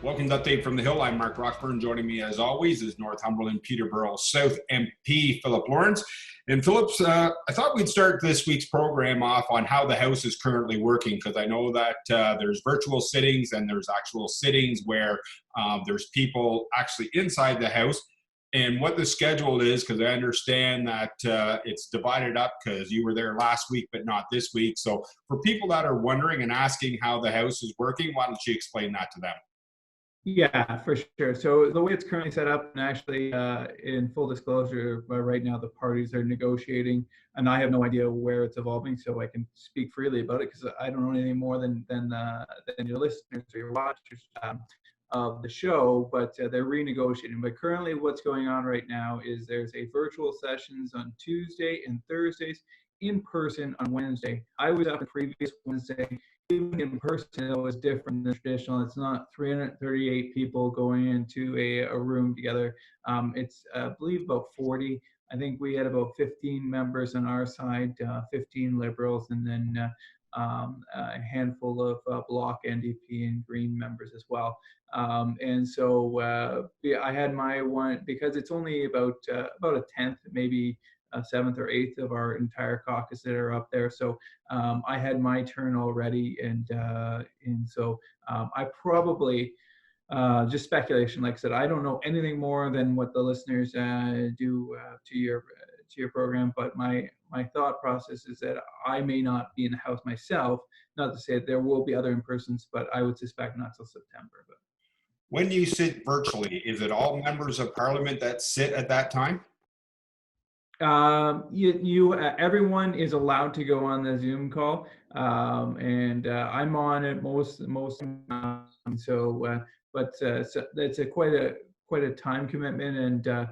Welcome to Update from the Hill. I'm Mark Roxburn. Joining me, as always, is Northumberland-Peterborough South MP Philip Lawrence. And Philip, I thought we'd start this week's program off on how the House is currently working, because I know that there's virtual sittings and there's actual sittings where there's people actually inside the House. And what the schedule is, because I understand that it's divided up because you were there last week, but not this week. So for people that are wondering and asking how the House is working, why don't you explain that to them? Yeah, for sure. So the way it's currently set up, and actually, in full disclosure, right now the parties are negotiating, and I have no idea where it's evolving, so I can speak freely about it because I don't know anything more than your listeners or your watchers of the show. But they're renegotiating. But currently, what's going on right now is there's a virtual sessions on Tuesday and Thursdays, in person on Wednesday. I was up the previous Wednesday. Even in person, though, is different than traditional. It's not 338 people going into a room together. It's, I believe, about 40. I think we had about 15 members on our side, 15 Liberals, and then a handful of Bloc, NDP, and Green members as well. And so yeah, I had my one, because it's only about a tenth, maybe a seventh or eighth of our entire caucus that are up there. So I had my turn already, and so I probably just speculation. Like I said, I don't know anything more than what the listeners do to your program. But my thought process is that I may not be in the House myself. Not to say that there will be other in persons, but I would suspect not till September. But When you sit virtually, is it all members of Parliament that sit at that time? Everyone is allowed to go on the Zoom call, and I'm on it most. So it's quite a time commitment, and a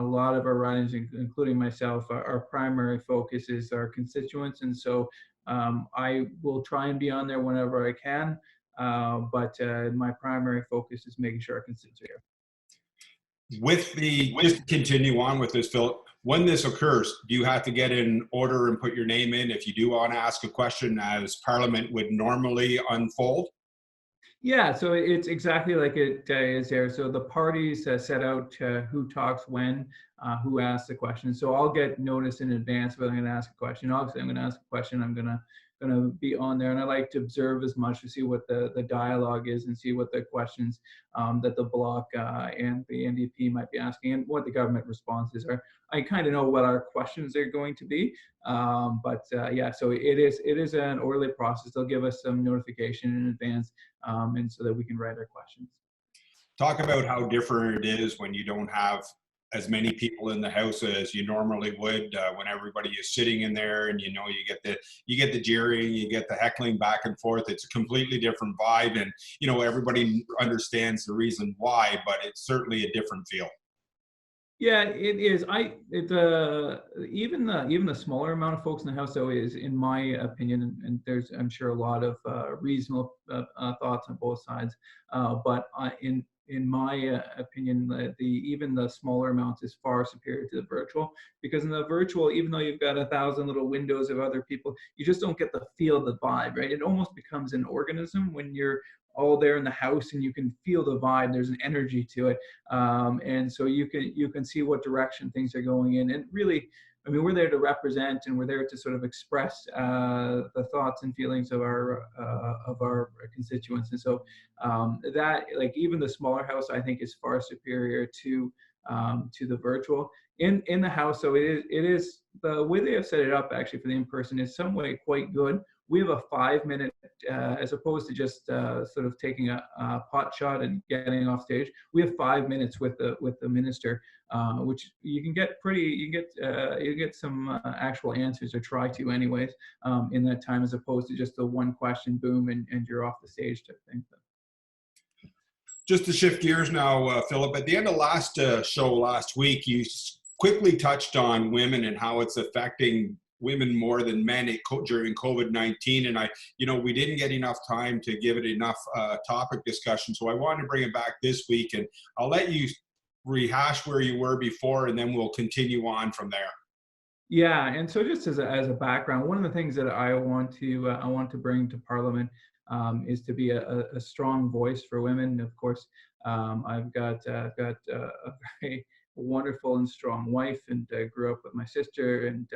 lot of our ridings, including myself, our primary focus is our constituents, and so I will try and be on there whenever I can. But my primary focus is making sure our constituents are here. Just to continue on with this, Philip, when this occurs, do you have to get in order and put your name in if you do want to ask a question as Parliament would normally unfold? Yeah, so it's exactly like it is there. So the parties set out who talks when, who asks the question. So I'll get notice in advance whether I'm going to ask a question. Obviously, I'm going to ask a question. I'm going to be on there, and I like to observe as much to see what the dialogue is and see what the questions that the Bloc and the NDP might be asking and what the government responses are. I kind of know what our questions are going to be, yeah, so it is an orderly process. They'll give us some notification in advance, and so that we can write our questions. Talk about how different it is when you don't have as many people in the House as you normally would, when everybody is sitting in there, and you get the jeering, you get the heckling back and forth. It's a completely different vibe, and everybody understands the reason why, but it's certainly a different feel. Yeah, it is. Even the smaller amount of folks in the House, though, is, in my opinion, and there's, I'm sure, a lot of reasonable thoughts on both sides. But in my opinion, even the smaller amounts is far superior to the virtual, because in the virtual, even though you've got 1,000 little windows of other people, you just don't get the feel, the vibe, right? It almost becomes an organism when you're all there in the House, and you can feel the vibe. There's an energy to it, and so you can see what direction things are going in. And really, I mean, we're there to represent, and we're there to sort of express the thoughts and feelings of our constituents. And so that, like, even the smaller House, I think, is far superior to the virtual. In the House, so it is the way they have set it up, actually, for the in-person is some way quite good. We have a 5-minute, as opposed to just sort of taking a pot shot and getting off stage. We have 5 minutes with the minister, which you get some actual answers, or try to anyways, in that time, as opposed to just the one question, boom, and you're off the stage type thing. Just to shift gears now, Philip, at the end of last show last week, you quickly touched on women and how it's affecting women more than men during COVID-19. And we didn't get enough time to give it enough topic discussion. So I wanted to bring it back this week, and I'll let you rehash where you were before, and then we'll continue on from there. Yeah, and so just as a background, one of the things that I want to bring to Parliament is to be a strong voice for women. Of course, I've got a very wonderful and strong wife, and grew up with my sister, and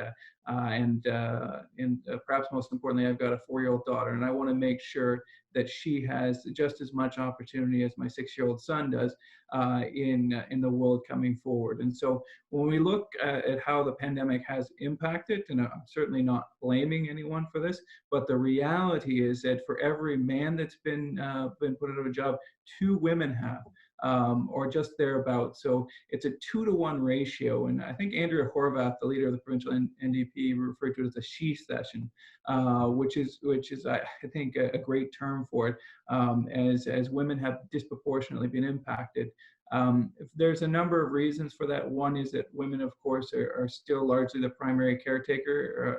perhaps most importantly, I've got a 4-year-old daughter, and I want to make sure that she has just as much opportunity as my 6-year-old son does in the world coming forward. And so when we look at how the pandemic has impacted, and I'm certainly not blaming anyone for this, but the reality is that for every man that's been put out of a job, 2 women have. Or just thereabouts. So it's a 2-to-1 ratio. And I think Andrea Horvath, the leader of the provincial NDP, referred to it as a she session, which is I think a great term for it, as women have disproportionately been impacted. There's a number of reasons for that. One is that women, of course, are still largely the primary caretaker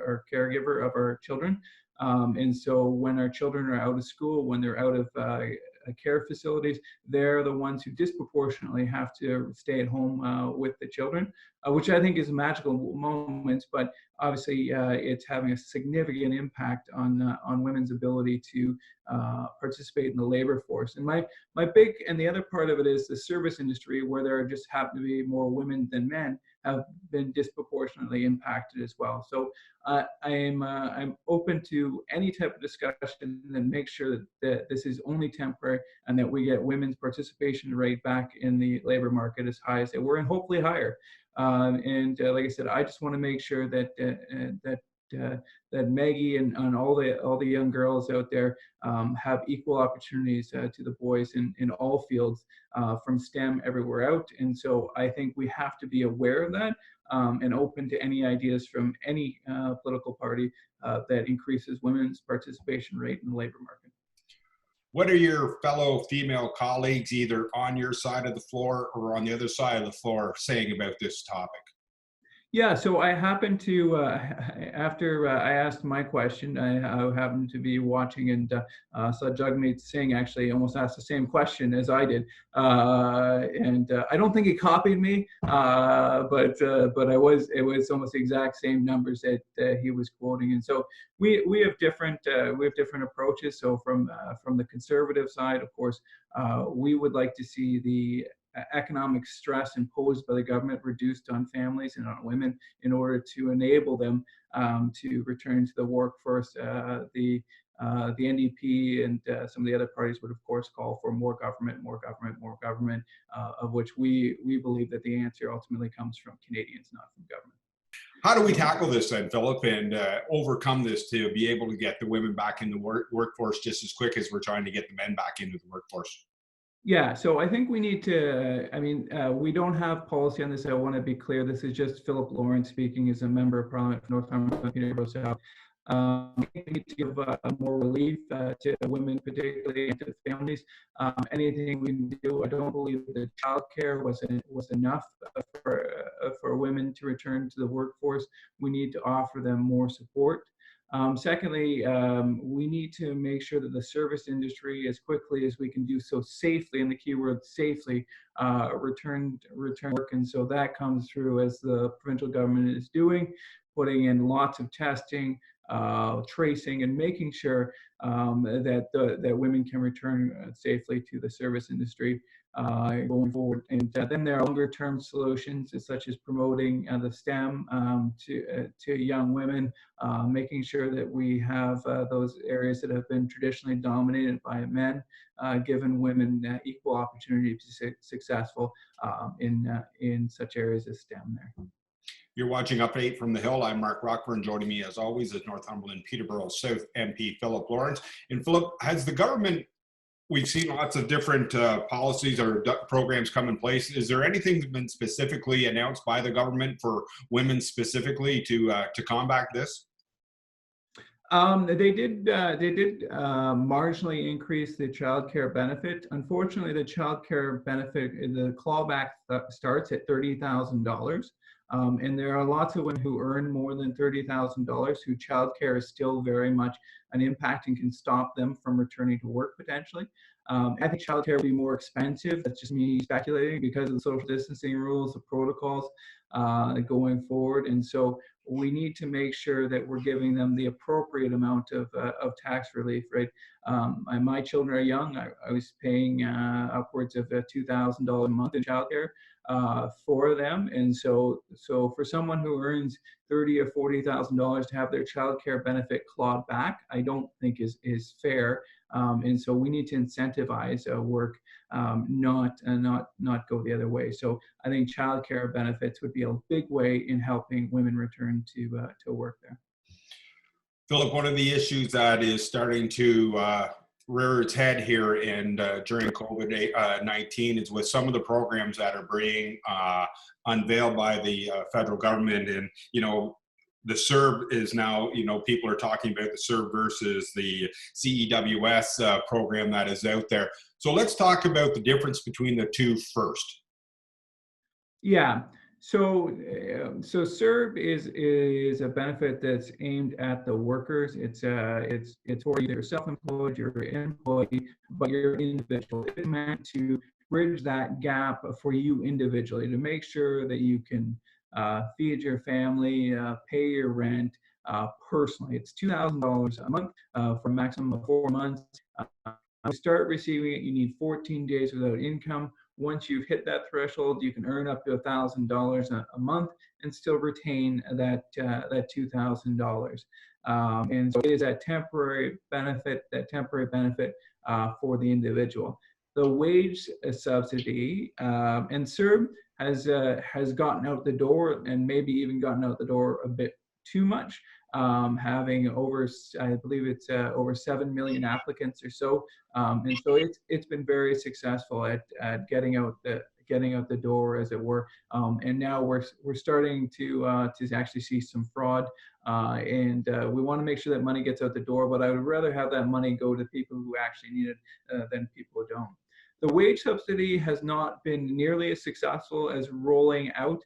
or caregiver of our children. And so when our children are out of school, when they're out of care facilities, they're the ones who disproportionately have to stay at home with the children, which I think is a magical moment, but obviously it's having a significant impact on women's ability to participate in the labor force. And my big, and the other part of it is the service industry, where there just happen to be more women than men, have been disproportionately impacted as well. So I'm open to any type of discussion and make sure that this is only temporary, and that we get women's participation rate back in the labor market as high as they were, and hopefully higher. Like I said, I just want to make sure that Maggie and all the young girls out there have equal opportunities to the boys in all fields, from STEM everywhere out. And so I think we have to be aware of that, and open to any ideas from any political party that increases women's participation rate in the labor market. What are your fellow female colleagues, either on your side of the floor or on the other side of the floor, saying about this topic? Yeah, so I happened to, after I asked my question, I happened to be watching and saw Jagmeet Singh actually almost asked the same question as I did. I don't think he copied me, but it was almost the exact same numbers that he was quoting. And so we have different approaches. So from the conservative side, of course, we would like to see the economic stress imposed by the government reduced on families and on women in order to enable them to return to the workforce. The NDP and some of the other parties would, of course, call for more government, of which we believe that the answer ultimately comes from Canadians, not from government. How do we tackle this then, Philip, and overcome this to be able to get the women back in the workforce just as quick as we're trying to get the men back into the workforce? Yeah, so I think we need to, we don't have policy on this. I want to be clear. This is just Philip Lawrence speaking as a member of Parliament for Northumberland-Peterborough South. We need to give more relief to women, particularly, and to families. Anything we can do. I don't believe that childcare was enough for women to return to the workforce. We need to offer them more support. Secondly, we need to make sure that the service industry, as quickly as we can do so safely, and the key word safely, return work. And so that comes through, as the provincial government is doing, putting in lots of testing, tracing, and making sure that women can return safely to the service industry going forward. And then there are longer-term solutions, such as promoting the STEM to young women, making sure that we have those areas that have been traditionally dominated by men, given women equal opportunity to be successful in such areas as STEM there. You're watching Update from the Hill. I'm Mark Rockburn. Joining me, as always, is Northumberland-Peterborough South MP Philip Lawrence. And Philip, has the government, we've seen lots of different policies or programs come in place. Is there anything that's been specifically announced by the government for women specifically to combat this? They did marginally increase the childcare benefit. Unfortunately, the childcare benefit, the clawback starts at $30,000. And there are lots of women who earn more than $30,000 who childcare is still very much an impact and can stop them from returning to work potentially. I think childcare will be more expensive. That's just me speculating because of the social distancing rules, the protocols going forward. And so we need to make sure that we're giving them the appropriate amount of tax relief, right? And my children are young. I was paying upwards of $2,000 a month in childcare for them, and so for someone who earns $30,000 or $40,000 to have their childcare benefit clawed back, I don't think is fair. And so we need to incentivize work, not go the other way. So I think childcare benefits would be a big way in helping women return to work there. Philip, one of the issues that is starting to rear its head here and during COVID-19 is with some of the programs that are being unveiled by the federal government. And, the CERB is now, people are talking about the CERB versus the CEWS program that is out there. So let's talk about the difference between the two first. Yeah. So CERB is a benefit that's aimed at the workers. It's for either self-employed, you're an employee, but you're individual. It's meant to bridge that gap for you individually to make sure that you can feed your family, pay your rent personally. It's $2,000 a month for a maximum of 4 months. To start receiving it, you need 14 days without income. Once you've hit that threshold, you can earn up to $1,000 a month and still retain that $2,000. And so it is that temporary benefit for the individual. The wage subsidy and CERB has gotten out the door, and maybe even gotten out the door a bit too much, having over, I believe it's over 7 million applicants or so, and so it's been very successful at getting out the door, as it were, and now we're starting to actually see some fraud, and we want to make sure that money gets out the door, but I would rather have that money go to people who actually need it than people who don't. The wage subsidy has not been nearly as successful as rolling out,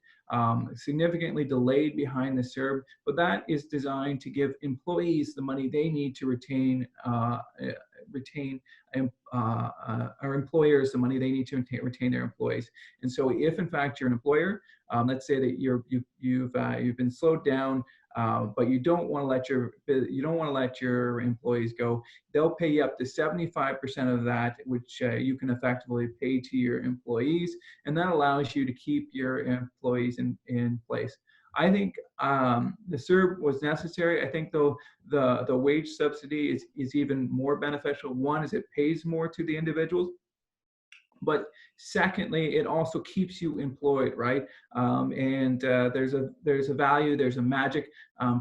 significantly delayed behind the CERB, but that is designed to give employees the money they need to retain our employers the money they need to retain their employees. And so if in fact you're an employer, let's say that you've been slowed down, but you don't want to let your employees go, they'll pay you up to 75% of that, which you can effectively pay to your employees, and that allows you to keep your employees in place. I think the CERB was necessary. I think though the wage subsidy is even more beneficial. One is it pays more to the individuals, but secondly, it also keeps you employed, right? And there's a value, there's a magic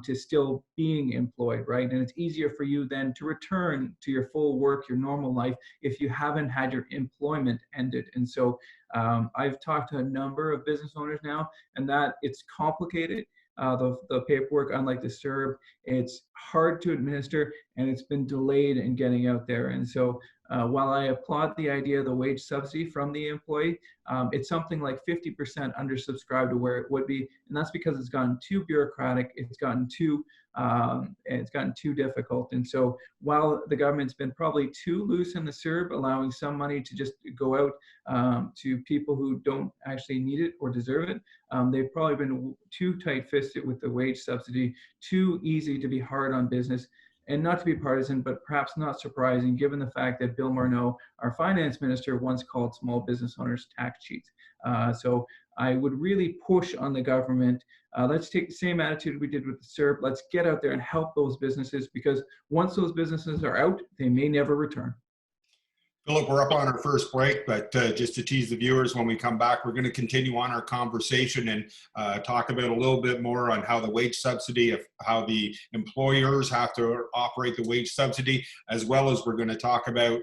to still being employed, right? And it's easier for you then to return to your full work, your normal life, if you haven't had your employment ended. And so I've talked to a number of business owners now, and that it's complicated. The paperwork, unlike the CERB, it's hard to administer, and it's been delayed in getting out there. And so while I applaud the idea of the wage subsidy from the employee, it's something like 50% undersubscribed to where it would be, and that's because it's gotten too bureaucratic, it's gotten too difficult. And so while the government's been probably too loose in the CERB, allowing some money to just go out to people who don't actually need it or deserve it, they've probably been too tight-fisted with the wage subsidy, too easy to be hard on business. And not to be partisan, but perhaps not surprising, given the fact that Bill Morneau, our finance minister, once called small business owners tax cheats. So I would really push on the government. Let's take the same attitude we did with the CERB. Let's get out there and help those businesses, because once those businesses are out, they may never return. Philip, we're up on our first break, but just to tease the viewers, when we come back, we're going to continue on our conversation and talk about a little bit more on how the wage subsidy, how the employers have to operate the wage subsidy, as well as we're going to talk about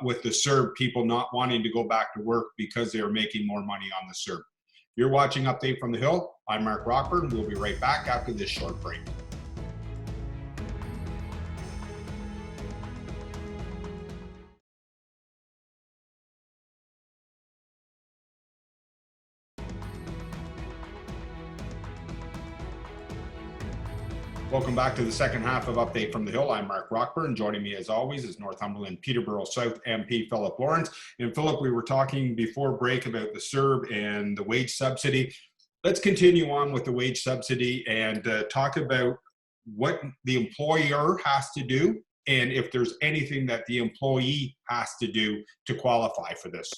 with the CERB, people not wanting to go back to work because they are making more money on the CERB. You're watching Update from the Hill. I'm Mark Rockburn. We'll be right back after this short break. Welcome back to the second half of Update from the Hill. I'm Mark Rockburn. Joining me as always is Northumberland-Peterborough South MP Philip Lawrence. And Philip, we were talking before break about the CERB and the wage subsidy. Let's continue on with the wage subsidy and talk about what the employer has to do and if there's anything that the employee has to do to qualify for this.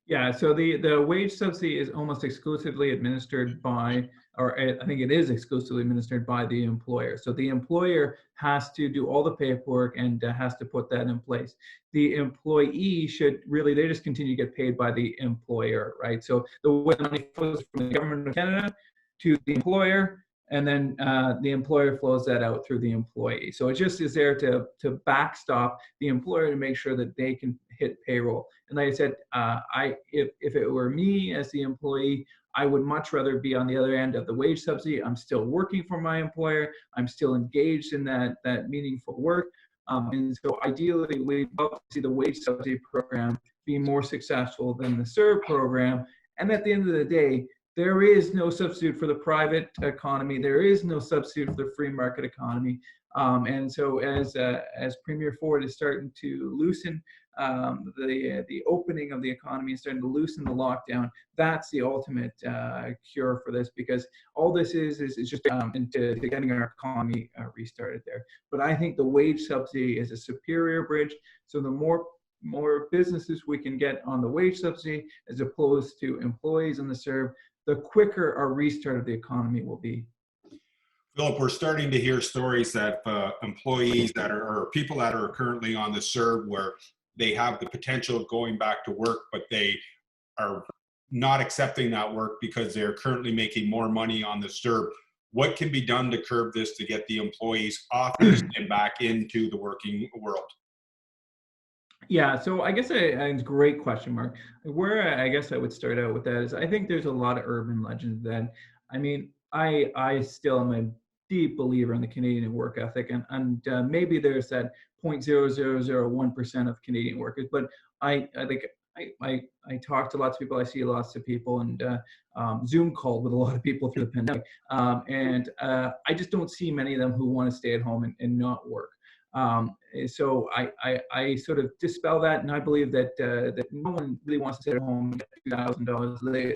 Yeah, so the wage subsidy is almost exclusively administered by, or I think it is exclusively administered by the employer. So the employer has to do all the paperwork and has to put that in place. The employee should really, they just continue to get paid by the employer, right? So the way the money flows from the government of Canada to the employer, and then the employer flows that out through the employee. So it just is there to backstop the employer to make sure that they can hit payroll. And like I said, if it were me as the employee, I would much rather be on the other end of the wage subsidy. I'm still working for my employer. I'm still engaged in that meaningful work. And so ideally, we'd love to see the wage subsidy program be more successful than the CERB program. And at the end of the day, there is no substitute for the private economy. There is no substitute for the free market economy. And so as Premier Ford is starting to loosen the opening of the economy and starting to loosen the lockdown, that's the ultimate cure for this, because all this is just into getting our economy restarted there. But I think the wage subsidy is a superior bridge. So the more businesses we can get on the wage subsidy as opposed to employees on the CERB, the quicker our restart of the economy will be. Philip, we're starting to hear stories that employees that are, or people that are currently on the CERB, where they have the potential of going back to work, but they are not accepting that work because they're currently making more money on the CERB. What can be done to curb this to get the employees off this and back into the working world? Yeah, so I guess it's a great question, Mark. Where I guess I would start out with that is I think there's a lot of urban legends that, I mean, I still am a deep believer in the Canadian work ethic, and maybe there's that 0.0001% of Canadian workers, but I think I talk to lots of people, I see lots of people, and Zoom called with a lot of people through the pandemic, and I just don't see many of them who want to stay at home and not work. So I sort of dispel that, and I believe that that no one really wants to sit at home and get $2,000.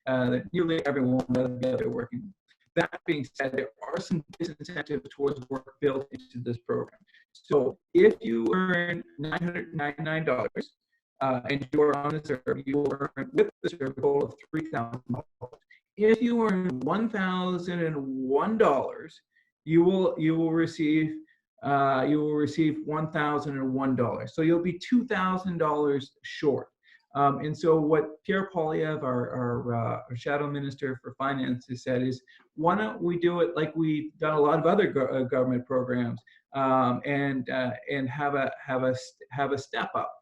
That nearly everyone will be out there working. That being said, there are some disincentives towards work built into this program. So if you earn $999 and you are on the CERB, you will earn with the CERB a total of $3,000. If you earn $1,001, you will receive $1,001. So you'll be $2,000 short. And so what Pierre Poilievre, our shadow minister for finance, has said is, why don't we do it like we've done a lot of other government programs, and have a step up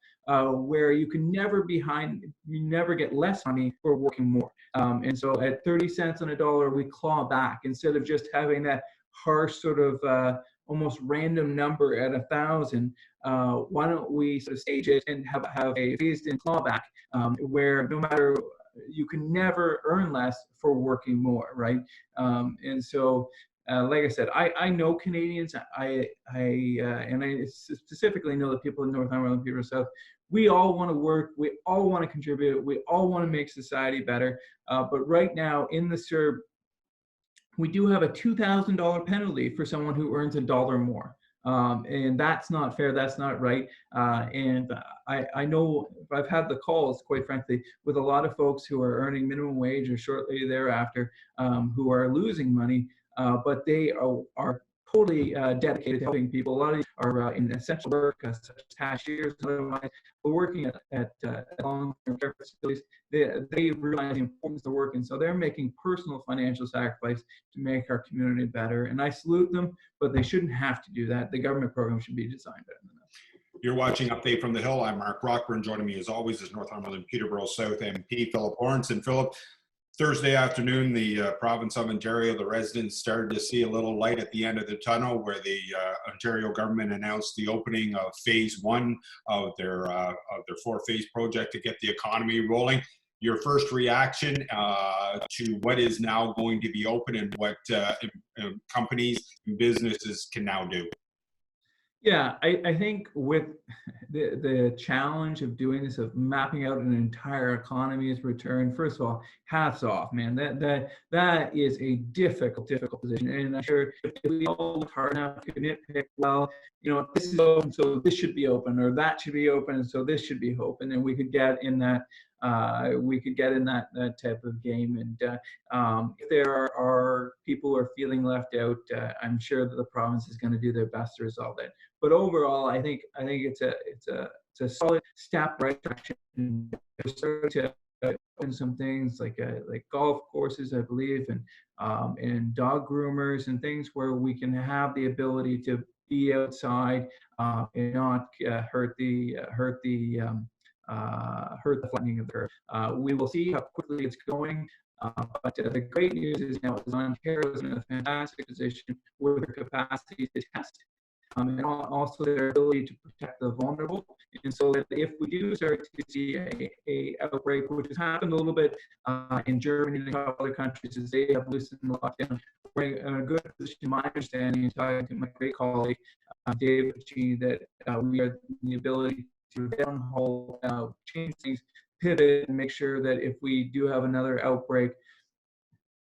where you can never behind, you never get less money for working more. And so at 30 cents on a dollar, we claw back instead of just having that harsh sort of almost random number at 1,000. Why don't we sort of stage it and have a phased-in clawback where no matter, you can never earn less for working more, right? And so, like I said, I know Canadians. I specifically know the people in Northumberland, Peterborough South. We all want to work. We all want to contribute. We all want to make society better. But right now in the CERB, we do have a $2,000 penalty for someone who earns $1 more. And that's not fair, that's not right. And I know I've had the calls, quite frankly, with a lot of folks who are earning minimum wage or shortly thereafter, who are losing money, but they are totally dedicated to helping people. A lot of these are in essential work, such as cashiers, otherwise, we're working at long-term care facilities. They realize the importance of work, and so they're making personal financial sacrifice to make our community better. And I salute them, but they shouldn't have to do that. The government program should be designed better than that. You're watching Update from the Hill. I'm Mark Rockburn. Joining me as always is Northumberland-Peterborough South MP Philip Lawrence. And Philip, Thursday afternoon, the province of Ontario, the residents started to see a little light at the end of the tunnel, where the Ontario government announced the opening of phase 1 of their 4-phase project to get the economy rolling. your first reaction to what is now going to be open and what companies and businesses can now do? Yeah, I think with the challenge of doing this, of mapping out an entire economy's return, first of all, hats off, man. That is a difficult position. And I'm sure if we all look hard enough to nitpick, well, this is open, so this should be open, or that should be open, and so this should be open, and we could get in that that type of game. And if there are people who are feeling left out, I'm sure that the province is going to do their best to resolve that. But overall, I think it's a solid step right direction. We're starting to open some things like golf courses, I believe, and dog groomers and things where we can have the ability to be outside and not hurt the flattening of the curve. We will see how quickly it's going. But the great news is now Ontario is in a fantastic position with their capacity to test and also their ability to protect the vulnerable. And so that if we do start to see a outbreak, which has happened a little bit in Germany and a couple other countries as they have loosened the lockdown, we're in a good position, my understanding, talking to my great colleague, David G, that we are in the ability to downhole, change things, pivot, and make sure that if we do have another outbreak,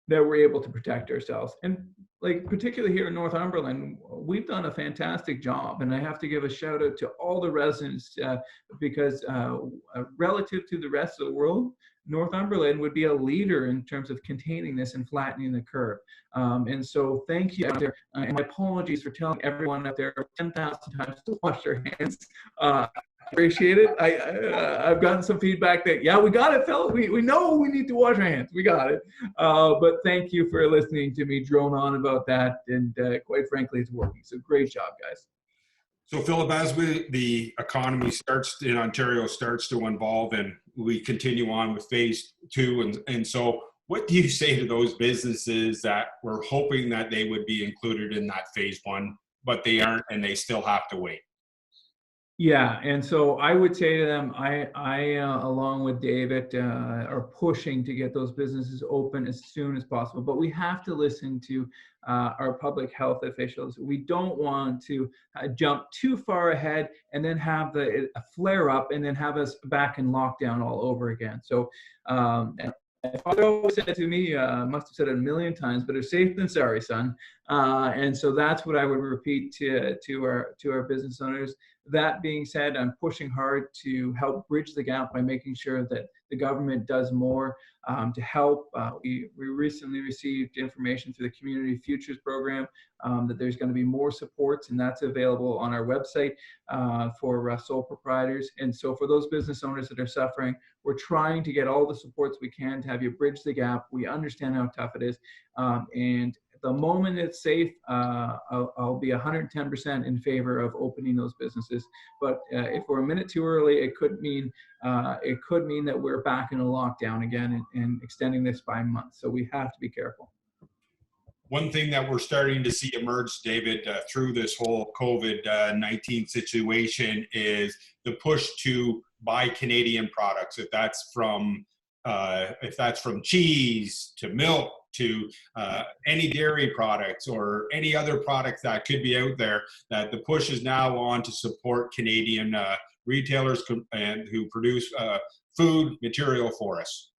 that we're able to protect ourselves. And particularly here in Northumberland, we've done a fantastic job, and I have to give a shout out to all the residents because relative to the rest of the world, Northumberland would be a leader in terms of containing this and flattening the curve. And so thank you out there. And my apologies for telling everyone out there 10,000 times to wash their hands. Appreciate it. I've gotten some feedback that, yeah, we got it, fella. We know we need to wash our hands. We got it. But thank you for listening to me drone on about that. And quite frankly, it's working. So great job, guys. So, Philip, as the economy in Ontario starts to evolve and we continue on with phase 2, and so what do you say to those businesses that were hoping that they would be included in that phase 1, but they aren't, and they still have to wait? Yeah, and so I would say to them, I along with David, are pushing to get those businesses open as soon as possible. But we have to listen to our public health officials. We don't want to jump too far ahead and then have a flare up and then have us back in lockdown all over again. So my father always said to me, must have said it a million times, better safe than sorry, son. And so that's what I would repeat to our business owners. That being said, I'm pushing hard to help bridge the gap by making sure that the government does more to help. We recently received information through the Community Futures Program that there's going to be more supports, and that's available on our website for sole proprietors. And so for those business owners that are suffering, we're trying to get all the supports we can to have you bridge the gap. We understand how tough it is. And the moment it's safe, I'll be 110% in favor of opening those businesses. But if we're a minute too early, it could mean that we're back in a lockdown again and extending this by months. So we have to be careful. One thing that we're starting to see emerge, David, through this whole COVID-19 situation is the push to buy Canadian products. If that's from cheese to milk to any dairy products or any other products that could be out there, that the push is now on to support Canadian retailers and who produce food material for us.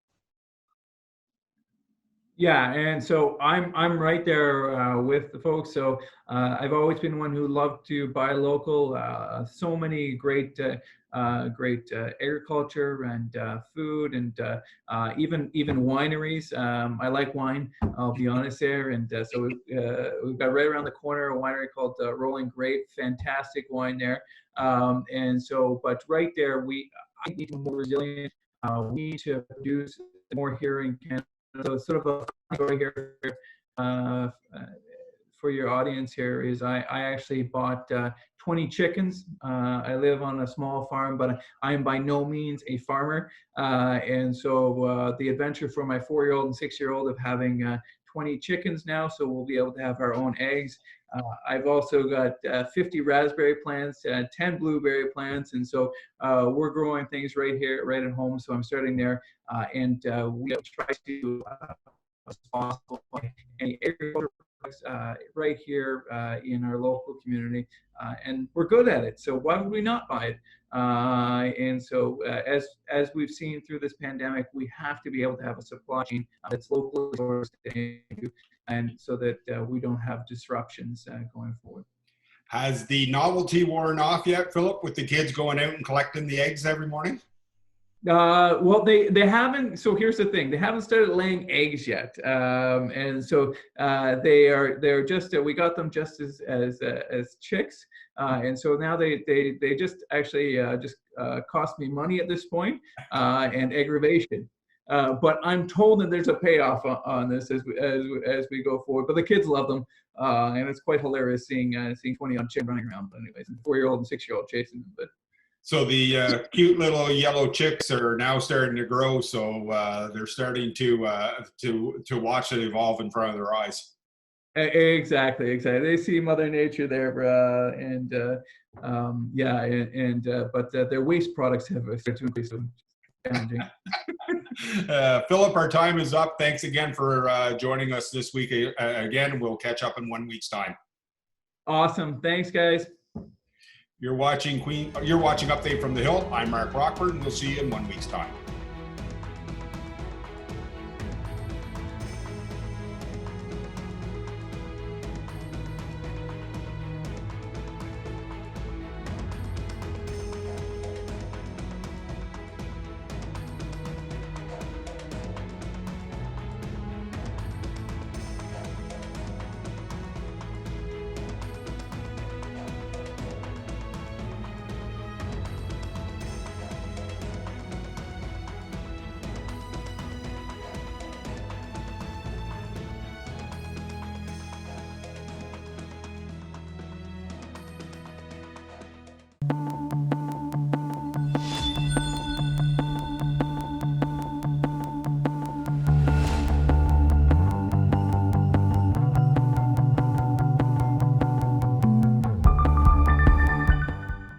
Yeah, and so I'm right there with the folks. So I've always been one who loved to buy local. So many great agriculture and food and even wineries. I like wine. I'll be honest there. And so we've got right around the corner a winery called Rolling Grape. Fantastic wine there. And so, but right there, I need to be more resilient. We need to produce more here in Canada. So sort of a story here for your audience here is I actually bought 20 chickens. I live on a small farm, but I am by no means a farmer. And so the adventure for my 4-year-old and 6-year-old of having 20 chickens now, so we'll be able to have our own eggs. I've also got 50 raspberry plants, 10 blueberry plants, and so we're growing things right here, right at home. So I'm starting there, and we try to, as possible, any agricultural products right here in our local community, and we're good at it. So why would we not buy it? And so as we've seen through this pandemic, we have to be able to have a supply chain that's locally sourced, and so that we don't have disruptions going forward. Has the novelty worn off yet, Philip, with the kids going out and collecting the eggs every morning? Well, they haven't. So here's the thing: they haven't started laying eggs yet, and so they're just we got them just as chicks, and so now they just actually just cost me money at this point and aggravation. But I'm told that there's a payoff on this as we go forward. But the kids love them, and it's quite hilarious seeing 20 odd chicks running around. But anyways, and 4-year-old and 6-year-old chasing them. But so the cute little yellow chicks are now starting to grow. So they're starting to watch it evolve in front of their eyes. Exactly. They see Mother Nature there, but their waste products have started to increase. Philip, our time is up. Thanks again for joining us this week. Again, we'll catch up in 1 week's time. Awesome. Thanks, guys. You're watching Update from the Hill. I'm Mark Rockford. We'll see you in 1 week's time.